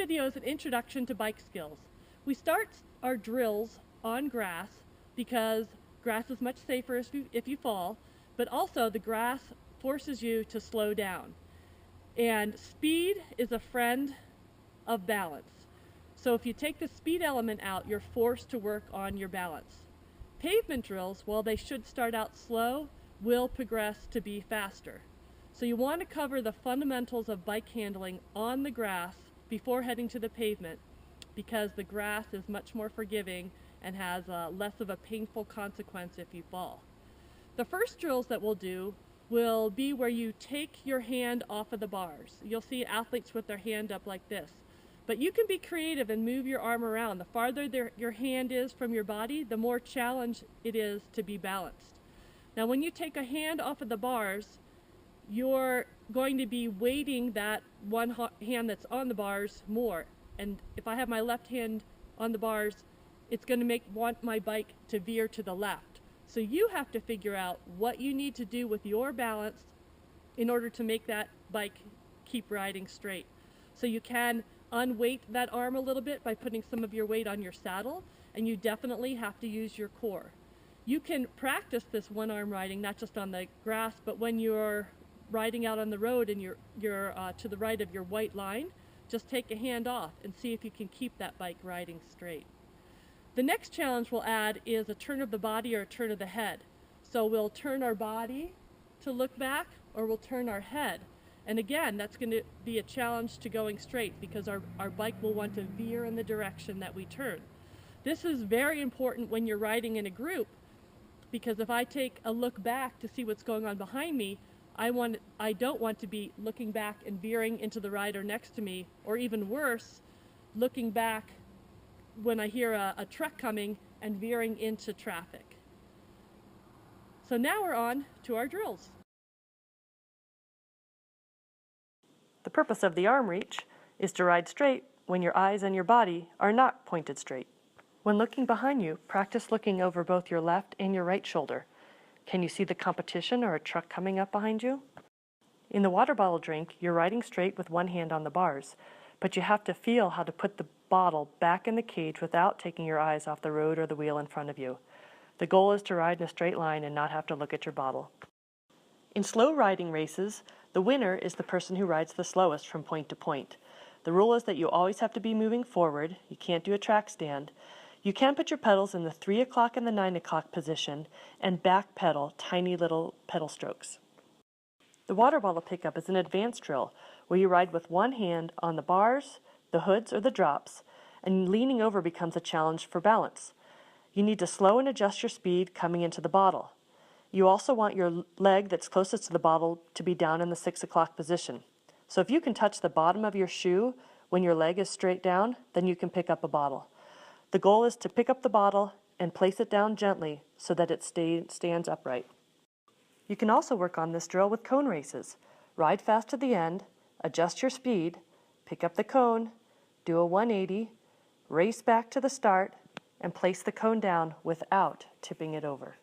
video is an introduction to bike skills. We start our drills on grass because grass is much safer if you fall, but also the grass forces you to slow down. And speed is a friend of balance. So if you take the speed element out, you're forced to work on your balance. Pavement drills, while they should start out slow, will progress to be faster. So you want to cover the fundamentals of bike handling on the grass before heading to the pavement, because the grass is much more forgiving and has less of a painful consequence if you fall. The first drills that we'll do will be where you take your hand off of the bars. You'll see athletes with their hand up like this. But you can be creative and move your arm around. The farther your hand is from your body, the more challenge it is to be balanced. Now when you take a hand off of the bars, you're going to be weighting that one hand that's on the bars more. And if I have my left hand on the bars, it's going to want my bike to veer to the left. So you have to figure out what you need to do with your balance in order to make that bike keep riding straight. So you can unweight that arm a little bit by putting some of your weight on your saddle, and you definitely have to use your core. You can practice this one arm riding, not just on the grass, but when you're riding out on the road and you're to the right of your white line, just take a hand off and see if you can keep that bike riding straight. The next challenge we'll add is a turn of the body or a turn of the head. So we'll turn our body to look back, or we'll turn our head. And again, that's going to be a challenge to going straight because our bike will want to veer in the direction that we turn. This is very important when you're riding in a group, because if I take a look back to see what's going on behind me, I don't want to be looking back and veering into the rider next to me, or even worse, looking back when I hear a truck coming and veering into traffic. So now we're on to our drills. The purpose of the arm reach is to ride straight when your eyes and your body are not pointed straight. When looking behind you, practice looking over both your left and your right shoulder. Can you see the competition or a truck coming up behind you? In the water bottle drink, you're riding straight with one hand on the bars, but you have to feel how to put the bottle back in the cage without taking your eyes off the road or the wheel in front of you. The goal is to ride in a straight line and not have to look at your bottle. In slow riding races, the winner is the person who rides the slowest from point to point. The rule is that you always have to be moving forward. You can't do a track stand. You can put your pedals in the 3 o'clock and the 9 o'clock position and back pedal tiny little pedal strokes. The water bottle pickup is an advanced drill where you ride with one hand on the bars, the hoods, or the drops, and leaning over becomes a challenge for balance. You need to slow and adjust your speed coming into the bottle. You also want your leg that's closest to the bottle to be down in the 6 o'clock position. So if you can touch the bottom of your shoe when your leg is straight down, then you can pick up a bottle. The goal is to pick up the bottle and place it down gently so that it stands upright. You can also work on this drill with cone races. Ride fast to the end, adjust your speed, pick up the cone, do a 180, race back to the start, and place the cone down without tipping it over.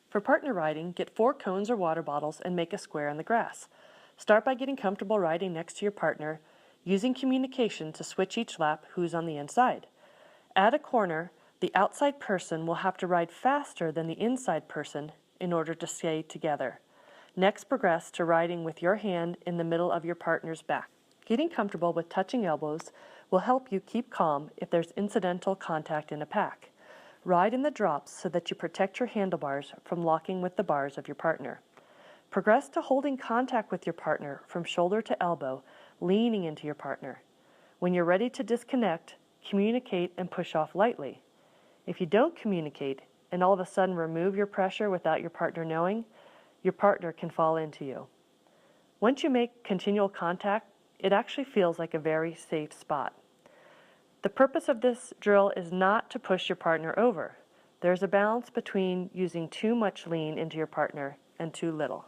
For partner riding, get 4 cones or water bottles and make a square in the grass. Start by getting comfortable riding next to your partner, using communication to switch each lap who's on the inside. At a corner, the outside person will have to ride faster than the inside person in order to stay together. Next, progress to riding with your hand in the middle of your partner's back. Getting comfortable with touching elbows will help you keep calm if there's incidental contact in a pack. Ride in the drops so that you protect your handlebars from locking with the bars of your partner. Progress to holding contact with your partner from shoulder to elbow, leaning into your partner. When you're ready to disconnect, communicate and push off lightly. If you don't communicate and all of a sudden remove your pressure without your partner knowing, your partner can fall into you. Once you make continual contact, it actually feels like a very safe spot. The purpose of this drill is not to push your partner over. There's a balance between using too much lean into your partner and too little.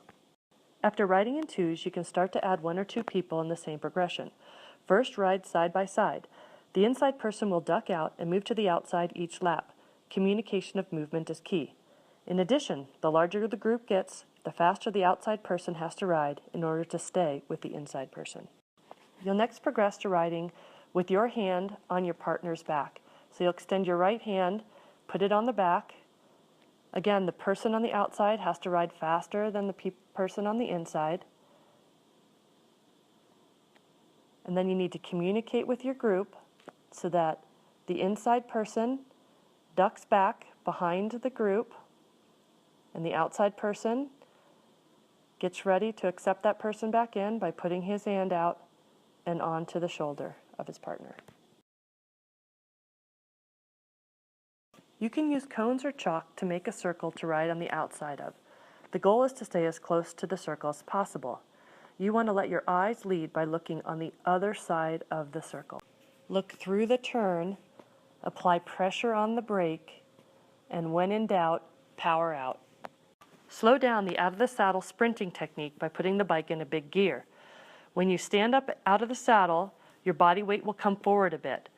After riding in twos, you can start to add 1 or 2 people in the same progression. First, ride side by side. The inside person will duck out and move to the outside each lap. Communication of movement is key. In addition, the larger the group gets, the faster the outside person has to ride in order to stay with the inside person. You'll next progress to riding with your hand on your partner's back. So you'll extend your right hand, put it on the back. Again, the person on the outside has to ride faster than the person on the inside. And then you need to communicate with your group so that the inside person ducks back behind the group and the outside person gets ready to accept that person back in by putting his hand out and onto the shoulder of his partner. You can use cones or chalk to make a circle to ride on the outside of. The goal is to stay as close to the circle as possible. You want to let your eyes lead by looking on the other side of the circle. Look through the turn, apply pressure on the brake, and when in doubt, power out. Slow down the out of the saddle sprinting technique by putting the bike in a big gear. When you stand up out of the saddle, your body weight will come forward a bit.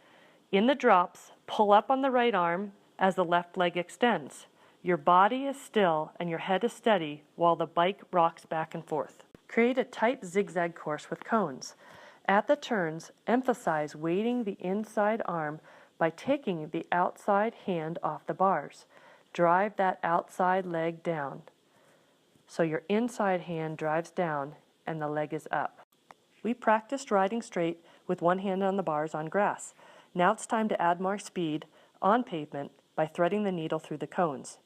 In the drops, pull up on the right arm as the left leg extends. Your body is still and your head is steady while the bike rocks back and forth. Create a tight zigzag course with cones. At the turns, emphasize weighting the inside arm by taking the outside hand off the bars. Drive that outside leg down. So your inside hand drives down and the leg is up. We practiced riding straight with one hand on the bars on grass. Now it's time to add more speed on pavement by threading the needle through the cones.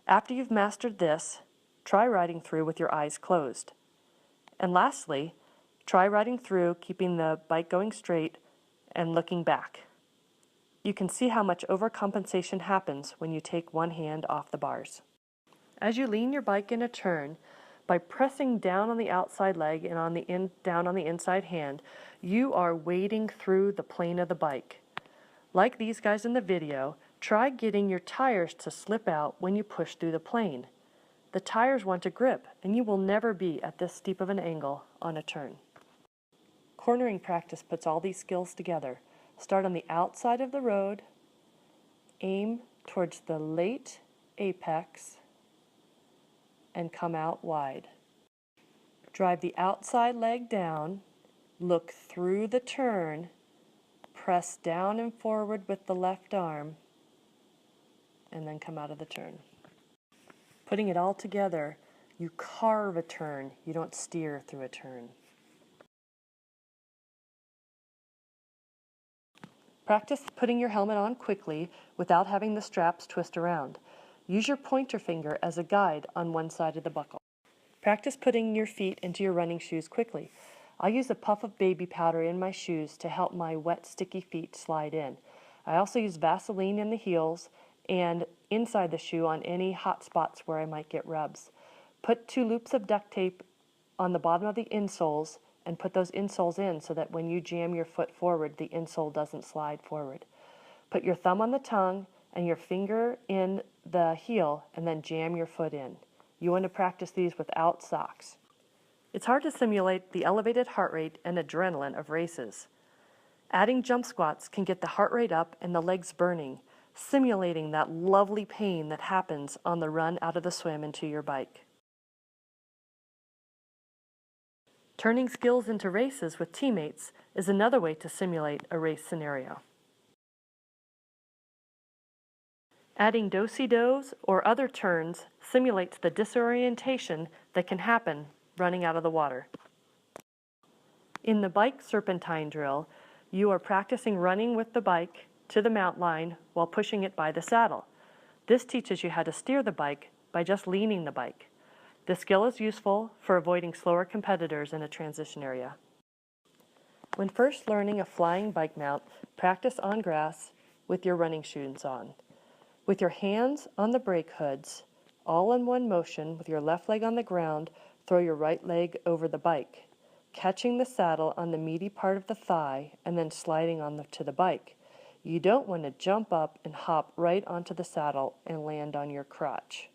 After you've mastered this, try riding through with your eyes closed. And lastly, try riding through keeping the bike going straight and looking back. You can see how much overcompensation happens when you take one hand off the bars. As you lean your bike in a turn, by pressing down on the outside leg and down on the inside hand, you are wading through the plane of the bike. Like these guys in the video, try getting your tires to slip out when you push through the plane. The tires want to grip, and you will never be at this steep of an angle on a turn. Cornering practice puts all these skills together. Start on the outside of the road, aim towards the late apex, and come out wide. Drive the outside leg down, look through the turn, press down and forward with the left arm, and then come out of the turn. Putting it all together, you carve a turn, you don't steer through a turn. Practice putting your helmet on quickly without having the straps twist around. Use your pointer finger as a guide on one side of the buckle. Practice putting your feet into your running shoes quickly. I use a puff of baby powder in my shoes to help my wet, sticky feet slide in. I also use Vaseline in the heels and inside the shoe on any hot spots where I might get rubs. Put 2 loops of duct tape on the bottom of the insoles and put those insoles in so that when you jam your foot forward, the insole doesn't slide forward. Put your thumb on the tongue and your finger in the heel and then jam your foot in. You want to practice these without socks. It's hard to simulate the elevated heart rate and adrenaline of races. Adding jump squats can get the heart rate up and the legs burning, simulating that lovely pain that happens on the run out of the swim into your bike. Turning skills into races with teammates is another way to simulate a race scenario. Adding do-si-dos or other turns simulates the disorientation that can happen running out of the water. In the bike serpentine drill, you are practicing running with the bike to the mount line while pushing it by the saddle. This teaches you how to steer the bike by just leaning the bike. This skill is useful for avoiding slower competitors in a transition area. When first learning a flying bike mount, practice on grass with your running shoes on. With your hands on the brake hoods, all in one motion with your left leg on the ground, throw your right leg over the bike, catching the saddle on the meaty part of the thigh and then sliding to the bike. You don't want to jump up and hop right onto the saddle and land on your crotch.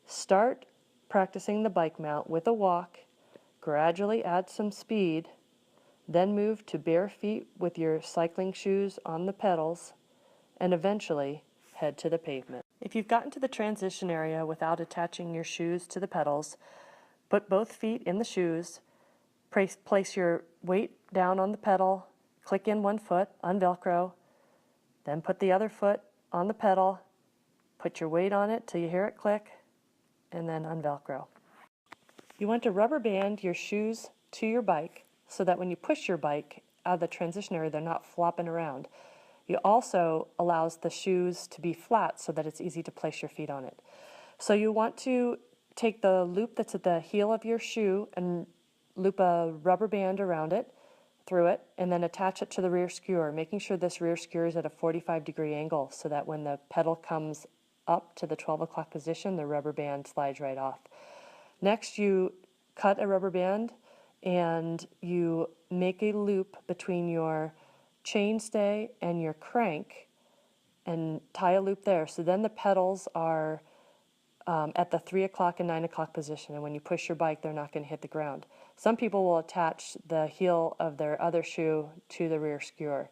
Start practicing the bike mount with a walk, gradually add some speed, then move to bare feet with your cycling shoes on the pedals, and eventually head to the pavement. If you've gotten to the transition area without attaching your shoes to the pedals, put both feet in the shoes, place your weight down on the pedal, click in one foot, unvelcro, then put the other foot on the pedal, put your weight on it till you hear it click, and then unvelcro. You want to rubber band your shoes to your bike so that when you push your bike out of the transition area, they're not flopping around. It also allows the shoes to be flat so that it's easy to place your feet on it. So you want to take the loop that's at the heel of your shoe and loop a rubber band around it, through it, and then attach it to the rear skewer, making sure this rear skewer is at a 45-degree angle so that when the pedal comes up to the 12 o'clock position, the rubber band slides right off. Next, you cut a rubber band and you make a loop between your chainstay and your crank and tie a loop there. So then the pedals are at the 3 o'clock and 9 o'clock position, and when you push your bike, they're not going to hit the ground. Some people will attach the heel of their other shoe to the rear skewer.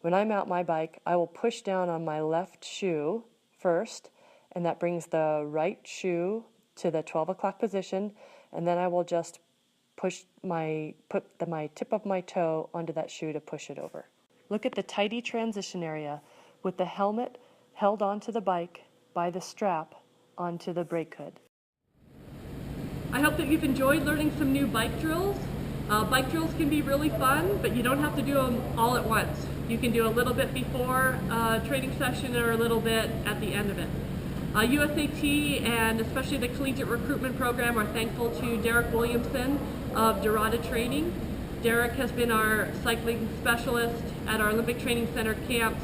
When I mount my bike, I will push down on my left shoe first, and that brings the right shoe to the 12 o'clock position, and then I will just put my tip of my toe onto that shoe to push it over. Look at the tidy transition area with the helmet held onto the bike by the strap onto the brake hood. I hope that you've enjoyed learning some new bike drills. Bike drills can be really fun, but you don't have to do them all at once. You can do a little bit before a training session or a little bit at the end of it. USAT and especially the Collegiate Recruitment Program are thankful to Derek Williamson of Dorada Training. Derek has been our cycling specialist at our Olympic Training Center camps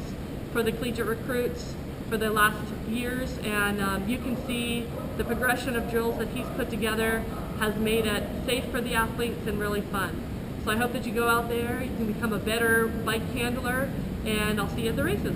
for the collegiate recruits for the last years, and you can see the progression of drills that he's put together has made it safe for the athletes and really fun. So I hope that you go out there, you can become a better bike handler, and I'll see you at the races.